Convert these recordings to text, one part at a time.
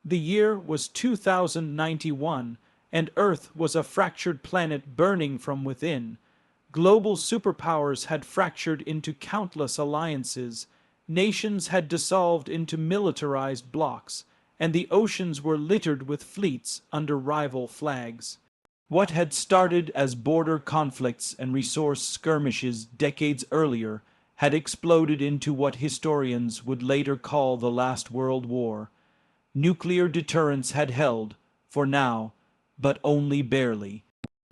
The year was 2091, and Earth was a fractured planet burning from within. Global superpowers had fractured into countless alliances, nations had dissolved into militarized blocs, and the oceans were littered with fleets under rival flags. What had started as border conflicts and resource skirmishes decades earlier had exploded into what historians would later call the Last World War. Nuclear deterrence had held, for now, but only barely.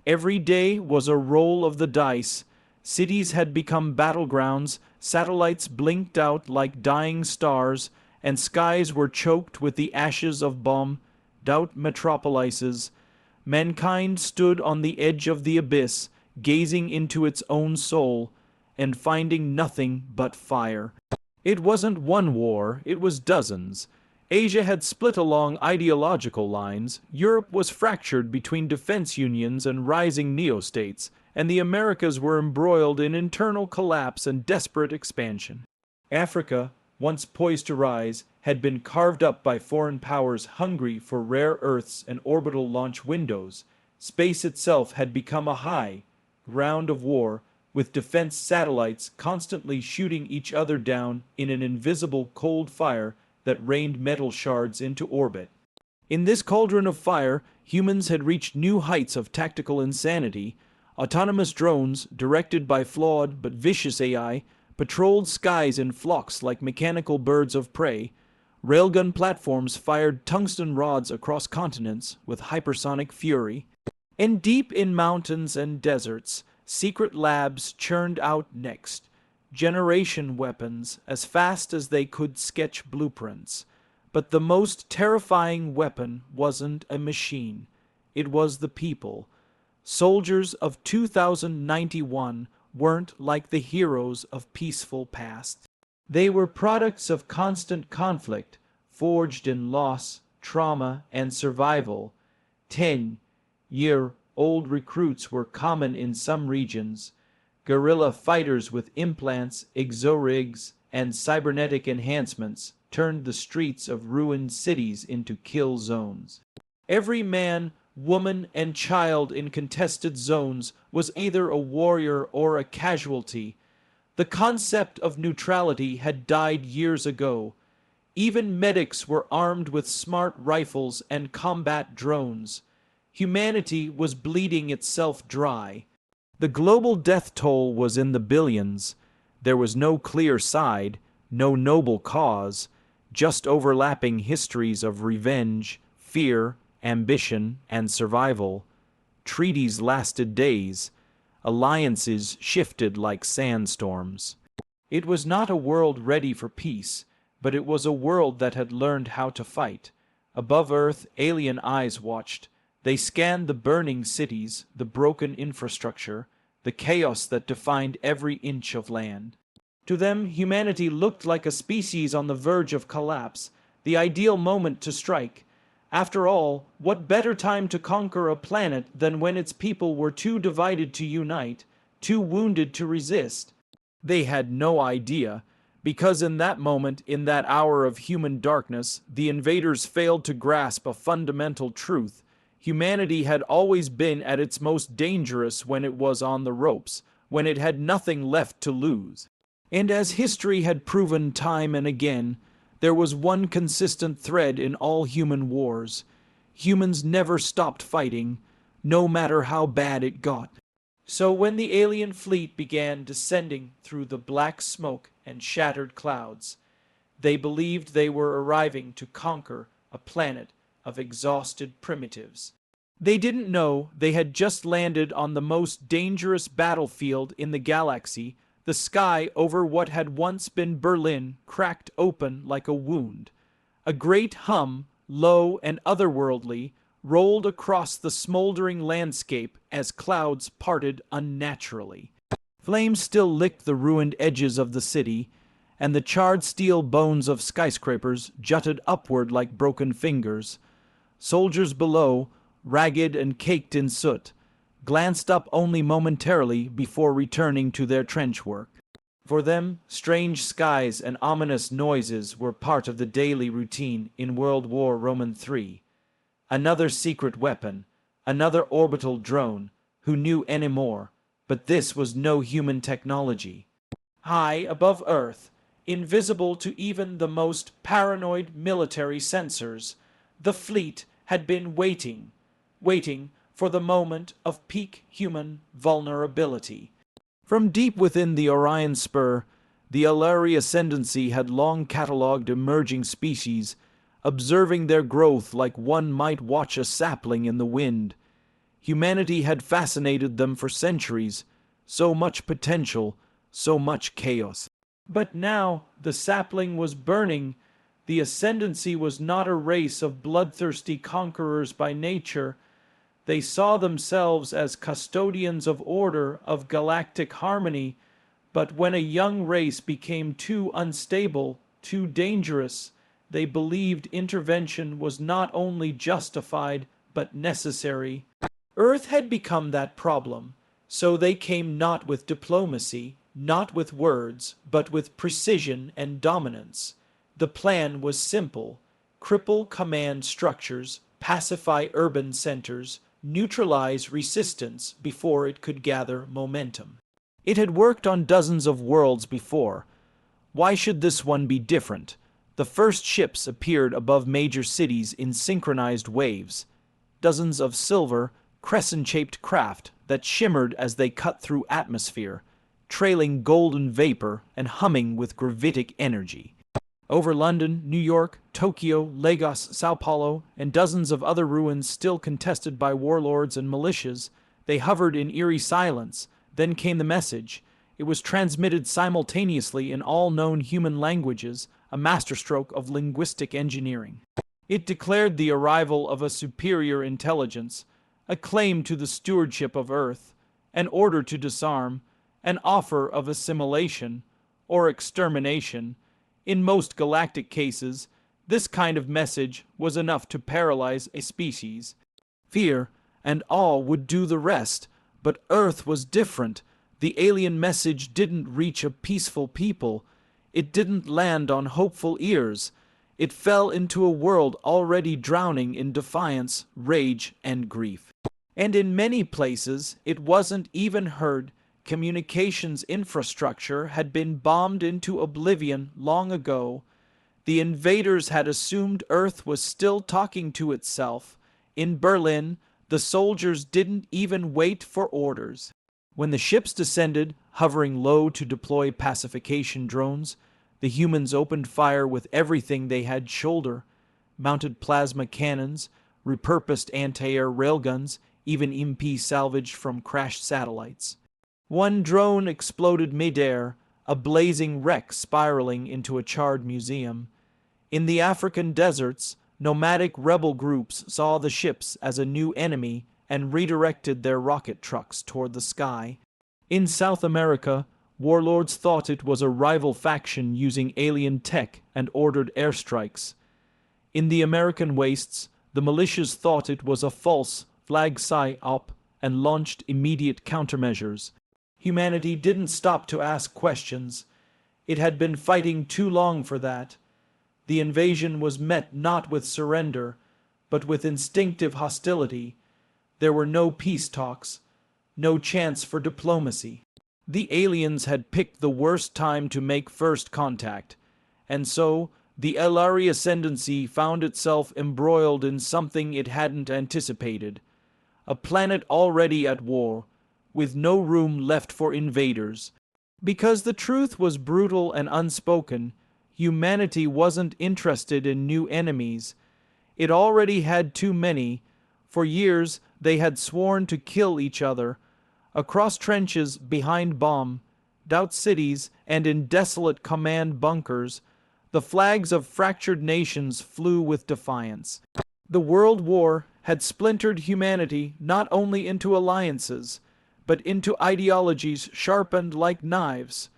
Every day was a roll of the dice. Cities had become battlegrounds, satellites blinked out like dying stars, and skies were choked with the ashes of bombed-out metropolises. Mankind stood on the edge of the abyss, gazing into its own soul, and finding nothing but fire. It wasn't one war, it was dozens. Asia had split along ideological lines, Europe was fractured between defense unions and rising neo-states, and the Americas were embroiled in internal collapse and desperate expansion. Africa, once poised to rise, had been carved up by foreign powers hungry for rare earths and orbital launch windows. Space itself had become a high ground of war, with defense satellites constantly shooting each other down in an invisible cold fire that rained metal shards into orbit. In this cauldron of fire, humans had reached new heights of tactical insanity. Autonomous drones, directed by flawed but vicious AI, patrolled skies in flocks like mechanical birds of prey. Railgun platforms fired tungsten rods across continents with hypersonic fury. And deep in mountains and deserts, secret labs churned out next generation weapons as fast as they could sketch blueprints. But the most terrifying weapon wasn't a machine. It was the people. Soldiers of 2091 weren't like the heroes of peaceful past. They were products of constant conflict, forged in loss, trauma, and survival. 10-year-old recruits were common in some regions. Guerrilla fighters with implants, exorigs, and cybernetic enhancements turned the streets of ruined cities into kill zones. Every man, woman, and child in contested zones was either a warrior or a casualty. The concept of neutrality had died years ago. Even medics were armed with smart rifles and combat drones. Humanity was bleeding itself dry. The global death toll was in the billions. There was no clear side, no noble cause, just overlapping histories of revenge, fear, ambition, and survival. Treaties lasted days. Alliances shifted like sandstorms. It was not a world ready for peace, but it was a world that had learned how to fight. Above Earth, alien eyes watched. They scanned the burning cities, the broken infrastructure, the chaos that defined every inch of land. To them, humanity looked like a species on the verge of collapse, the ideal moment to strike. After all, what better time to conquer a planet than when its people were too divided to unite, too wounded to resist? They had no idea, because in that moment, in that hour of human darkness, the invaders failed to grasp a fundamental truth. Humanity had always been at its most dangerous when it was on the ropes, when it had nothing left to lose. And as history had proven time and again, there was one consistent thread in all human wars. Humans never stopped fighting, no matter how bad it got. So when the alien fleet began descending through the black smoke and shattered clouds, they believed they were arriving to conquer a planet of exhausted primitives. They didn't know they had just landed on the most dangerous battlefield in the galaxy. The sky over what had once been Berlin cracked open like a wound. A great hum, low and otherworldly, rolled across the smoldering landscape as clouds parted unnaturally. Flames still licked the ruined edges of the city, and the charred steel bones of skyscrapers jutted upward like broken fingers. Soldiers below, ragged and caked in soot, glanced up only momentarily before returning to their trench work. For them, strange skies and ominous noises were part of the daily routine in World War Roman III. Another secret weapon, another orbital drone, who knew any more, but this was no human technology. High above Earth, invisible to even the most paranoid military sensors, the fleet had been waiting for the moment of peak human vulnerability. From deep within the Orion Spur, the Alari Ascendancy had long catalogued emerging species, observing their growth like one might watch a sapling in the wind. Humanity had fascinated them for centuries, so much potential, so much chaos. But now the sapling was burning. The Ascendancy was not a race of bloodthirsty conquerors by nature. They saw themselves as custodians of order, of galactic harmony, but when a young race became too unstable, too dangerous, they believed intervention was not only justified, but necessary. Earth had become that problem, so they came not with diplomacy, not with words, but with precision and dominance. The plan was simple: cripple command structures, pacify urban centers, neutralize resistance before it could gather momentum. It had worked on dozens of worlds before. Why should this one be different? The first ships appeared above major cities in synchronized waves. Dozens of silver, crescent-shaped craft that shimmered as they cut through atmosphere, trailing golden vapor and humming with gravitic energy. Over London, New York, Tokyo, Lagos, Sao Paulo, and dozens of other ruins still contested by warlords and militias, they hovered in eerie silence. Then came the message. It was transmitted simultaneously in all known human languages, a masterstroke of linguistic engineering. It declared the arrival of a superior intelligence, a claim to the stewardship of Earth, an order to disarm, an offer of assimilation or extermination. In most galactic cases, this kind of message was enough to paralyze a species. Fear and awe would do the rest, but Earth was different. The alien message didn't reach a peaceful people. It didn't land on hopeful ears. It fell into a world already drowning in defiance, rage, and grief. And in many places, it wasn't even heard. Communications infrastructure had been bombed into oblivion long ago. The invaders had assumed Earth was still talking to itself. In Berlin, the soldiers didn't even wait for orders. When the ships descended, hovering low to deploy pacification drones, the humans opened fire with everything they had shoulder: mounted plasma cannons, repurposed anti-air railguns, even MP salvaged from crashed satellites. One drone exploded midair, a blazing wreck spiraling into a charred museum. In the African deserts, nomadic rebel groups saw the ships as a new enemy and redirected their rocket trucks toward the sky. In South America, warlords thought it was a rival faction using alien tech and ordered airstrikes. In the American wastes, the militias thought it was a false flag psy-op and launched immediate countermeasures. Humanity didn't stop to ask questions. It had been fighting too long for that. The invasion was met not with surrender, but with instinctive hostility. There were no peace talks, no chance for diplomacy. The aliens had picked the worst time to make first contact, and so the Elari Ascendancy found itself embroiled in something it hadn't anticipated. A planet already at war, with no room left for invaders. Because the truth was brutal and unspoken, humanity wasn't interested in new enemies. It already had too many. For years, they had sworn to kill each other. Across trenches, behind bombed-out cities, and in desolate command bunkers, the flags of fractured nations flew with defiance. The World War had splintered humanity not only into alliances, but into ideologies sharpened like knives.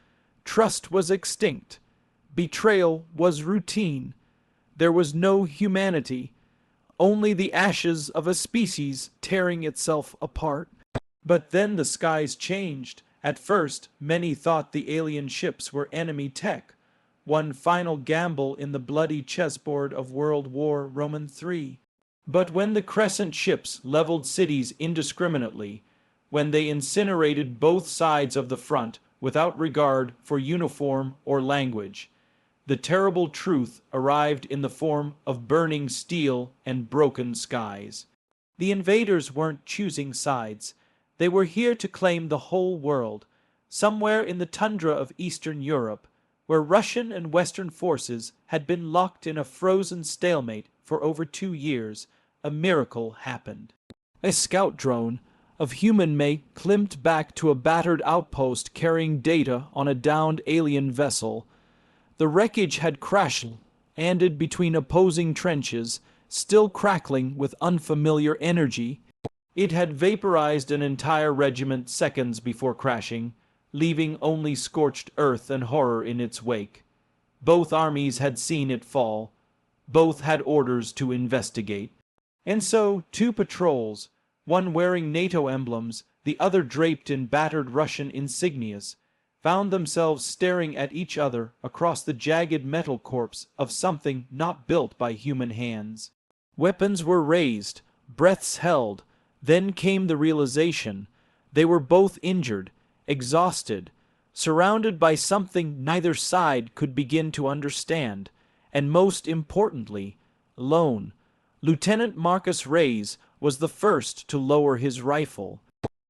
Trust was extinct. Betrayal was routine. There was no humanity, only the ashes of a species tearing itself apart. But then the skies changed, At first, many thought the alien ships were enemy tech, one final gamble in the bloody chessboard of World War Roman III. But when the crescent ships leveled cities indiscriminately, when they incinerated both sides of the front without regard for uniform or language, the terrible truth arrived in the form of burning steel and broken skies. The invaders weren't choosing sides. They were here to claim the whole world. Somewhere in the tundra of Eastern Europe, where Russian and Western forces had been locked in a frozen stalemate for over 2 years, a miracle happened. A scout drone of human make limped back to a battered outpost carrying data on a downed alien vessel. The wreckage had crashed-landed between opposing trenches, still crackling with unfamiliar energy. It had vaporized an entire regiment seconds before crashing, leaving only scorched earth and horror in its wake. Both armies had seen it fall. Both had orders to investigate. And so, 2 patrols, one wearing NATO emblems, the other draped in battered Russian insignias, found themselves staring at each other across the jagged metal corpse of something not built by human hands. Weapons were raised, breaths held. Then came the realization. They were both injured, exhausted, surrounded by something neither side could begin to understand, and most importantly, alone. Lieutenant Marcus Reyes was the first to lower his rifle.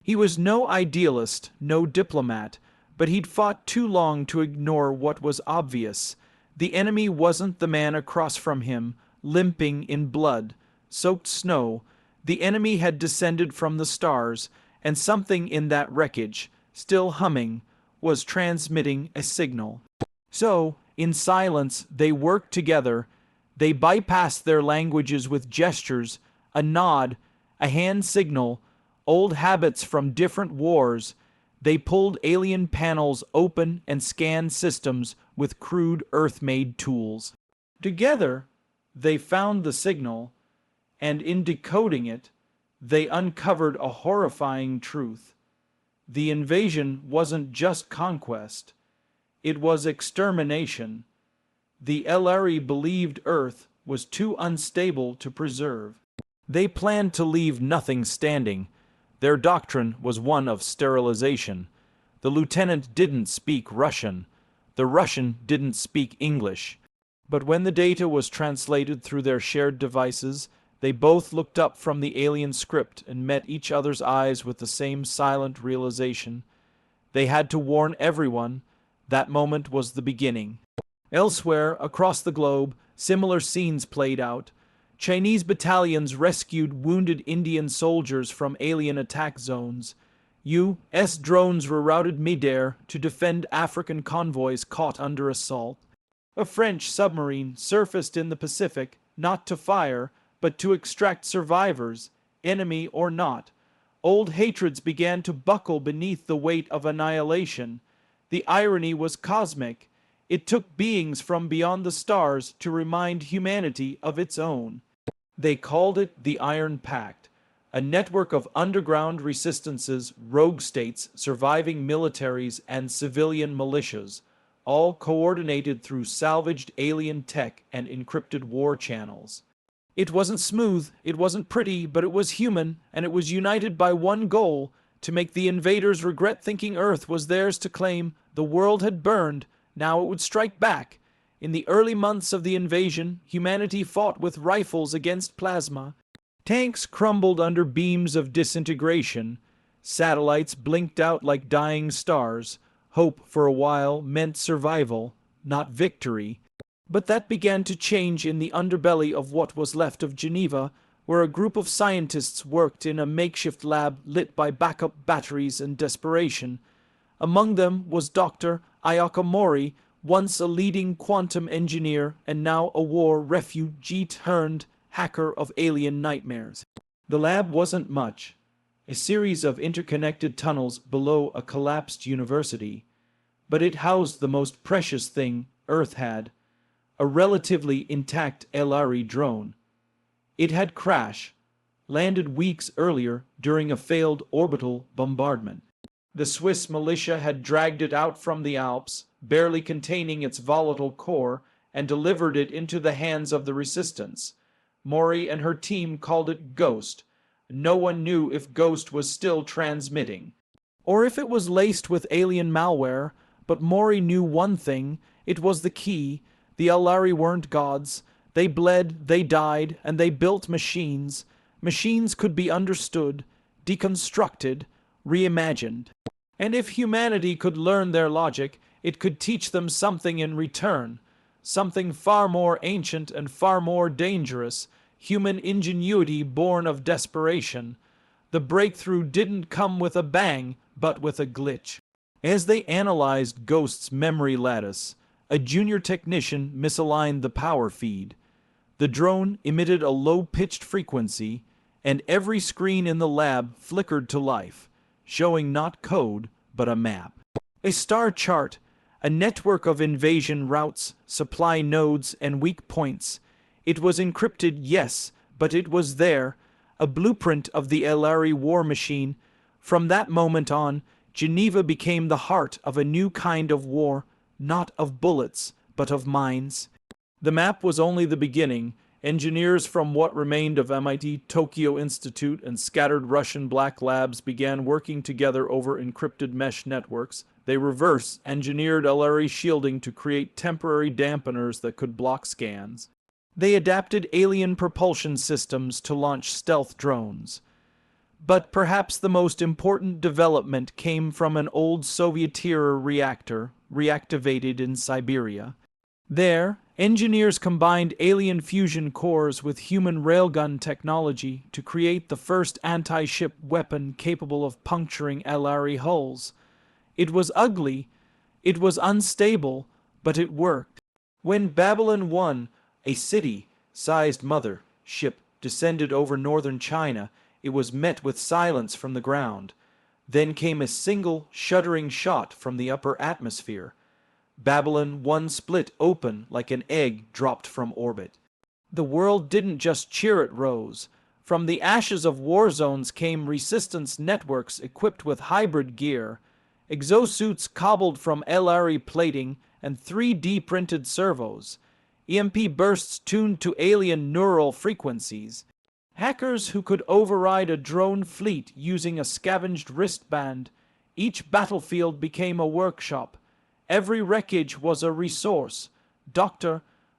He was no idealist, no diplomat, but he'd fought too long to ignore what was obvious. The enemy wasn't the man across from him, limping in blood-soaked snow. The enemy had descended from the stars, and something in that wreckage, still humming, was transmitting a signal. So, in silence, they worked together. They bypassed their languages with gestures, a nod, a hand signal, old habits from different wars. They pulled alien panels open and scanned systems with crude Earth-made tools. Together, they found the signal, and in decoding it, they uncovered a horrifying truth. The invasion wasn't just conquest. It was extermination. The LRE believed Earth was too unstable to preserve. They planned to leave nothing standing. Their doctrine was one of sterilization. The lieutenant didn't speak Russian. The Russian didn't speak English. But when the data was translated through their shared devices, they both looked up from the alien script and met each other's eyes with the same silent realization. They had to warn everyone. That moment was the beginning. Elsewhere, across the globe, similar scenes played out. Chinese battalions rescued wounded Indian soldiers from alien attack zones. U.S. drones were routed midair to defend African convoys caught under assault. A French submarine surfaced in the Pacific, not to fire, but to extract survivors, enemy or not. Old hatreds began to buckle beneath the weight of annihilation. The irony was cosmic. It took beings from beyond the stars to remind humanity of its own. They called it the Iron Pact, a network of underground resistances, rogue states, surviving militaries, and civilian militias, all coordinated through salvaged alien tech and encrypted war channels. It wasn't smooth, it wasn't pretty, but it was human, and it was united by one goal: to make the invaders regret thinking Earth was theirs to claim. The world had burned, now it would strike back. In the early months of the invasion, humanity fought with rifles against plasma. Tanks crumbled under beams of disintegration. Satellites blinked out like dying stars. Hope for a while meant survival, not victory. But that began to change in the underbelly of what was left of Geneva, where a group of scientists worked in a makeshift lab lit by backup batteries and desperation. Among them was Dr. Ayaka Mori, once a leading quantum engineer and now a war refugee-turned hacker of alien nightmares. The lab wasn't much, a series of interconnected tunnels below a collapsed university, but it housed the most precious thing Earth had: a relatively intact LRE drone. It had crashed, landed weeks earlier during a failed orbital bombardment. The Swiss militia had dragged it out from the Alps, barely containing its volatile core, and delivered it into the hands of the resistance. Maury and her team called it Ghost. No one knew if Ghost was still transmitting, or if it was laced with alien malware, but Maury knew one thing: it was the key. The Elari weren't gods. They bled, they died, and they built machines. Machines could be understood, deconstructed, reimagined. And if humanity could learn their logic, it could teach them something in return. Something far more ancient and far more dangerous. Human ingenuity born of desperation. The breakthrough didn't come with a bang, but with a glitch. As they analyzed Ghost's memory lattice, a junior technician misaligned the power feed. The drone emitted a low-pitched frequency, and every screen in the lab flickered to life, showing not code, but a map. A star chart, a network of invasion routes, supply nodes, and weak points. It was encrypted, yes, but it was there, a blueprint of the Elari war machine. From that moment on, Geneva became the heart of a new kind of war, not of bullets, but of minds. The map was only the beginning. Engineers from what remained of MIT, Tokyo Institute, and scattered Russian black labs began working together over encrypted mesh networks. They reverse-engineered Elari shielding to create temporary dampeners that could block scans. They adapted alien propulsion systems to launch stealth drones. But perhaps the most important development came from an old Soviet-era reactor, reactivated in Siberia. There, engineers combined alien fusion cores with human railgun technology to create the first anti-ship weapon capable of puncturing Elari hulls. It was ugly, it was unstable, but it worked. When Babylon 1, a city-sized mother ship, descended over northern China, it was met with silence from the ground. Then came a single, shuddering shot from the upper atmosphere. Babylon 1 split open like an egg dropped from orbit. The world didn't just cheer it rose. From the ashes of war zones came resistance networks equipped with hybrid gear, exosuits cobbled from Elari plating and 3D printed servos, EMP bursts tuned to alien neural frequencies, hackers who could override a drone fleet using a scavenged wristband. Each battlefield became a workshop. Every wreckage was a resource.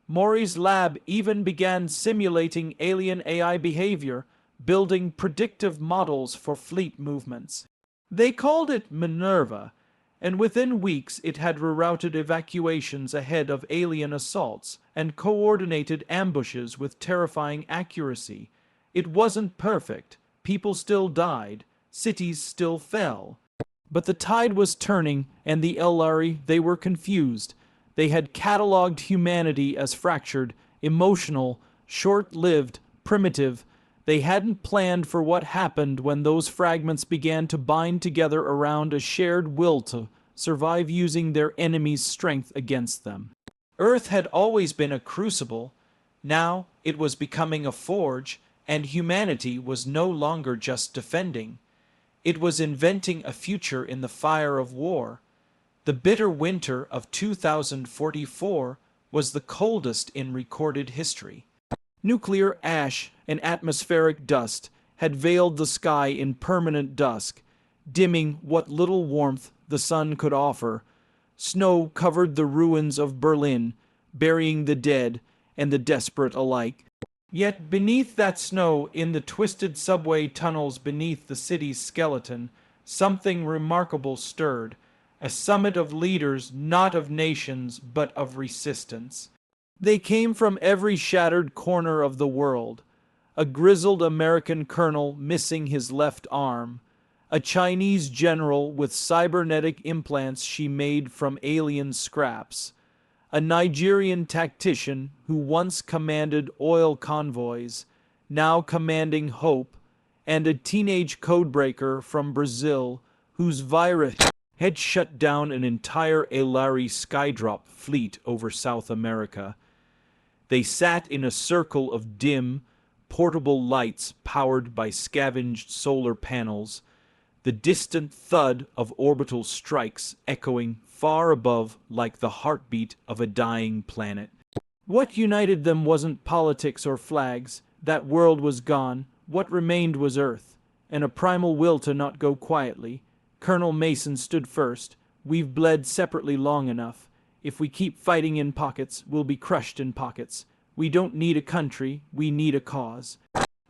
Maury's lab even began simulating alien AI behavior, building predictive models for fleet movements. They called it Minerva, and within weeks it had rerouted evacuations ahead of alien assaults and coordinated ambushes with terrifying accuracy. It wasn't perfect. People still died. Cities still fell. But the tide was turning, and the Elari, they were confused. They had catalogued humanity as fractured, emotional, short-lived, primitive. They hadn't planned for what happened when those fragments began to bind together around a shared will to survive, using their enemy's strength against them. Earth had always been a crucible. Now it was becoming a forge, and humanity was no longer just defending. It was inventing a future in the fire of war. The bitter winter of 2044 was the coldest in recorded history. Nuclear ash and atmospheric dust had veiled the sky in permanent dusk, dimming what little warmth the sun could offer. Snow covered the ruins of Berlin, burying the dead and the desperate alike. Yet beneath that snow, in the twisted subway tunnels beneath the city's skeleton, something remarkable stirred. A summit of leaders, not of nations, but of resistance. They came from every shattered corner of the world. A grizzled American colonel missing his left arm. A Chinese general with cybernetic implants she made from alien scraps. A Nigerian tactician who once commanded oil convoys, now commanding hope, and a teenage codebreaker from Brazil whose virus had shut down an entire Elari skydrop fleet over South America. They sat in a circle of dim, portable lights powered by scavenged solar panels. the distant thud of orbital strikes echoing far above like the heartbeat of a dying planet. What united them wasn't politics or flags. That world was gone. What remained was Earth, and a primal will to not go quietly. Colonel Mason stood first. We've bled separately long enough. If we keep fighting in pockets, we'll be crushed in pockets. We don't need a country, we need a cause.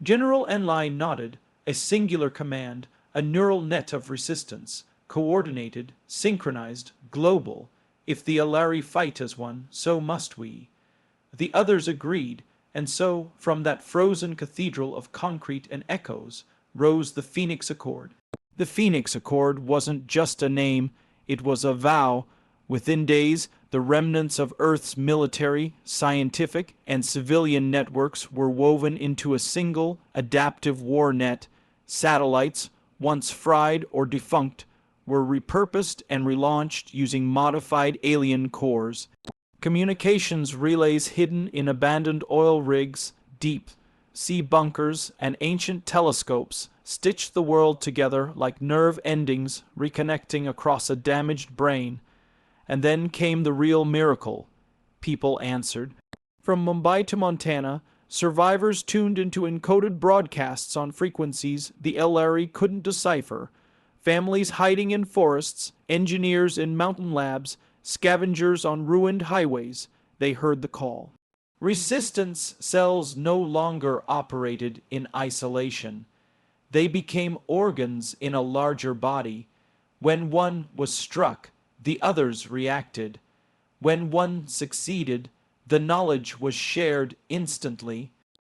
General Enline nodded. A singular command, a neural net of resistance, coordinated, synchronized, global. If the Alari fight as one, so must we. The others agreed, and so, from that frozen cathedral of concrete and echoes, rose the Phoenix Accord. The Phoenix Accord wasn't just a name, it was a vow. Within days, the remnants of Earth's military, scientific, and civilian networks were woven into a single, adaptive war net. Satellites, once fried or defunct, were repurposed and relaunched using modified alien cores. Communications relays hidden in abandoned oil rigs, deep sea bunkers, and ancient telescopes stitched the world together like nerve endings reconnecting across a damaged brain. And then came the real miracle. People answered. From Mumbai to Montana, survivors tuned into encoded broadcasts on frequencies the LRE couldn't decipher. Families hiding in forests, engineers in mountain labs, scavengers on ruined highways, they heard the call. Resistance cells no longer operated in isolation. They became organs in a larger body. When one was struck, the others reacted. When one succeeded, the knowledge was shared instantly.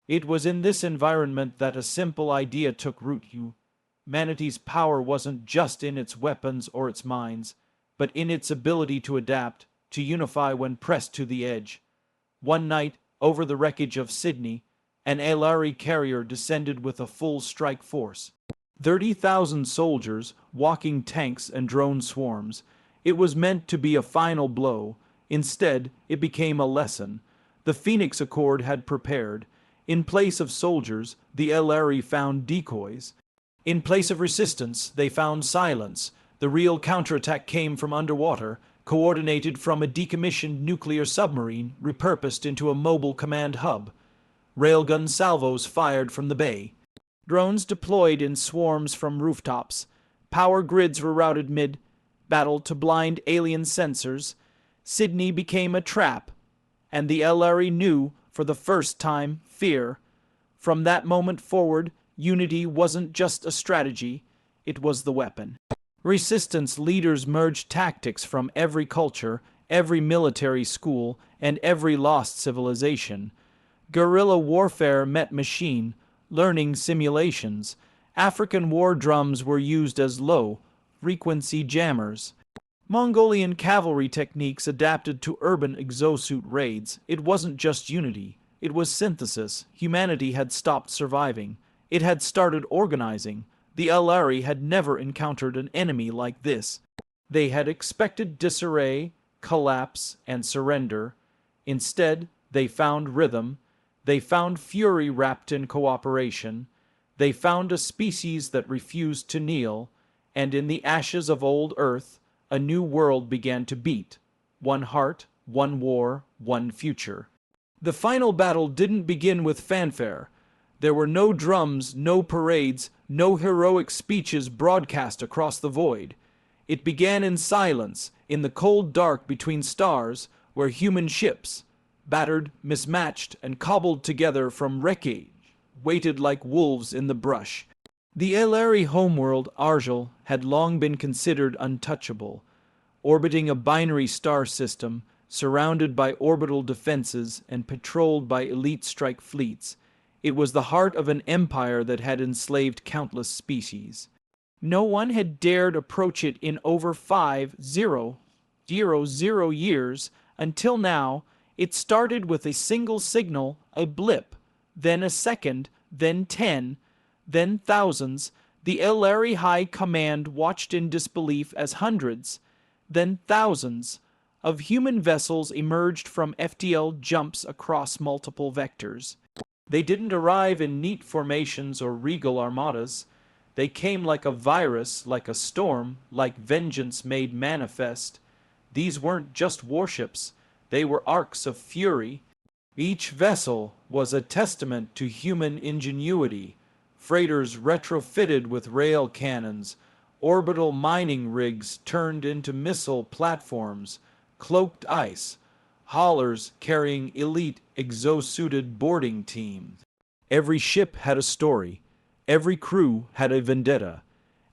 It was in this environment that a simple idea took root. Humanity's power wasn't just in its weapons or its minds, but in its ability to adapt, to unify when pressed to the edge. One night, over the wreckage of Sydney, an Alari carrier descended with a full strike force. 30,000 soldiers, walking tanks and drone swarms. It was meant to be a final blow. Instead, it became a lesson. The Phoenix Accord had prepared. In place of soldiers, the Alari found decoys. In place of resistance, they found silence. The real counterattack came from underwater, coordinated from a decommissioned nuclear submarine repurposed into a mobile command hub. Railgun salvos fired from the bay. Drones deployed in swarms from rooftops. Power grids were routed mid-battle to blind alien sensors. Sydney became a trap, and the LRE knew, for the first time, fear. From that moment forward, unity wasn't just a strategy, it was the weapon. Resistance leaders merged tactics from every culture, every military school, and every lost civilization. Guerrilla warfare met machine, learning simulations. African war drums were used as low-frequency jammers. Mongolian cavalry techniques adapted to urban exosuit raids. It wasn't just unity, it was synthesis. Humanity had stopped surviving. It had started organizing. The Alari had never encountered an enemy like this. They had expected disarray, collapse, and surrender. Instead, they found rhythm. They found fury wrapped in cooperation. They found a species that refused to kneel. And in the ashes of old Earth, a new world began to beat. One heart, one war, one future. The final battle didn't begin with fanfare. There were no drums, no parades, no heroic speeches broadcast across the void. It began in silence, in the cold dark between stars, where human ships, battered, mismatched, and cobbled together from wreckage, waited like wolves in the brush. The Alari homeworld, Argel, had long been considered untouchable. Orbiting a binary star system, surrounded by orbital defenses and patrolled by elite strike fleets, it was the heart of an empire that had enslaved countless species. No one had dared approach it in over 5,000 years until now. It started with a single signal, a blip, then a second, then 10, then thousands. The Alari High Command watched in disbelief as hundreds, then thousands, of human vessels emerged from FTL jumps across multiple vectors. They didn't arrive in neat formations or regal armadas. They came like a virus, like a storm, like vengeance made manifest. These weren't just warships, they were arcs of fury. Each vessel was a testament to human ingenuity. Freighters retrofitted with rail cannons, orbital mining rigs turned into missile platforms, cloaked ice, haulers carrying elite exosuited boarding teams. Every ship had a story. Every crew had a vendetta.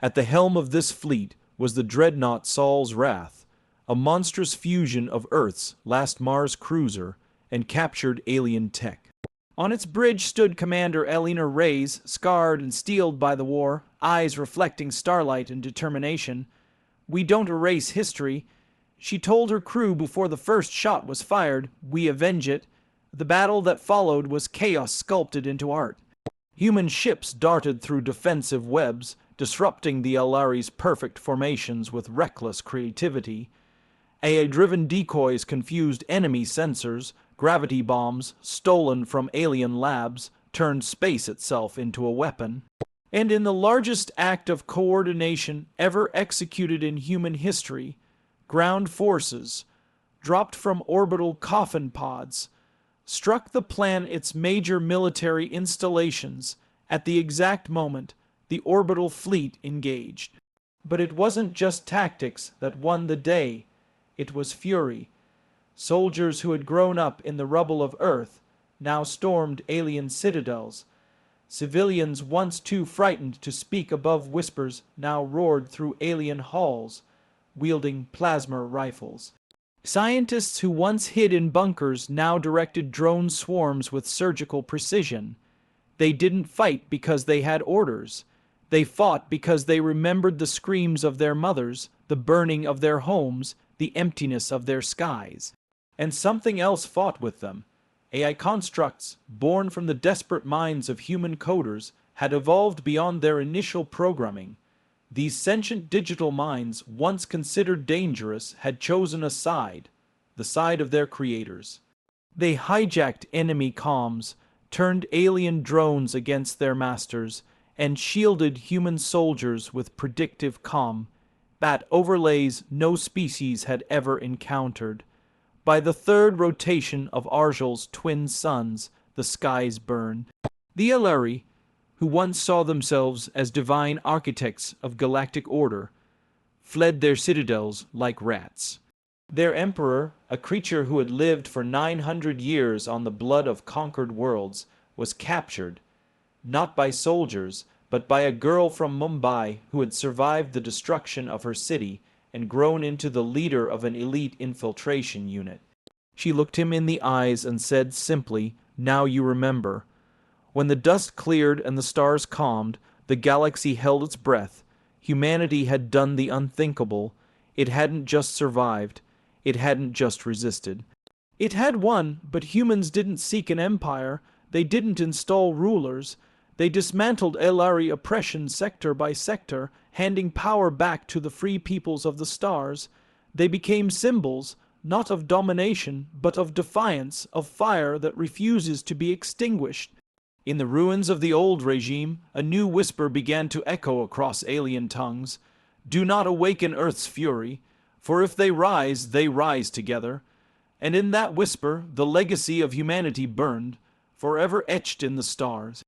At the helm of this fleet was the dreadnought Saul's Wrath, a monstrous fusion of Earth's last Mars cruiser and captured alien tech. On its bridge stood Commander Elena Reyes, scarred and steeled by the war, eyes reflecting starlight and determination. "We don't erase history," she told her crew before the first shot was fired. "We avenge it." The battle that followed was chaos sculpted into art. Human ships darted through defensive webs, disrupting the Alari's perfect formations with reckless creativity. AI-driven decoys confused enemy sensors. Gravity bombs, stolen from alien labs, turned space itself into a weapon. And in the largest act of coordination ever executed in human history, ground forces, dropped from orbital coffin pods, struck the planet's major military installations at the exact moment the orbital fleet engaged. But it wasn't just tactics that won the day, it was fury. Soldiers who had grown up in the rubble of Earth now stormed alien citadels. Civilians once too frightened to speak above whispers now roared through alien halls, wielding plasma rifles. Scientists who once hid in bunkers now directed drone swarms with surgical precision. They didn't fight because they had orders. They fought because they remembered the screams of their mothers, the burning of their homes, the emptiness of their skies. And something else fought with them. AI constructs, born from the desperate minds of human coders, had evolved beyond their initial programming. These sentient digital minds, once considered dangerous, had chosen a side, the side of their creators. They hijacked enemy comms, turned alien drones against their masters, and shielded human soldiers with predictive combat overlays no species had ever encountered. By the third rotation of Argel's twin suns, the skies burn. The Alari, who once saw themselves as divine architects of galactic order, fled their citadels like rats. Their emperor, a creature who had lived for 900 years on the blood of conquered worlds, was captured, not by soldiers, but by a girl from Mumbai who had survived the destruction of her city and grown into the leader of an elite infiltration unit. She looked him in the eyes and said simply, "Now you remember." When the dust cleared and the stars calmed, the galaxy held its breath. Humanity had done the unthinkable. It hadn't just survived. It hadn't just resisted. It had won, but humans didn't seek an empire. They didn't install rulers. They dismantled Elari oppression sector by sector, handing power back to the free peoples of the stars. They became symbols, not of domination, but of defiance, of fire that refuses to be extinguished. In the ruins of the old regime, a new whisper began to echo across alien tongues. "Do not awaken Earth's fury, for if they rise together." And in that whisper, the legacy of humanity burned, forever etched in the stars.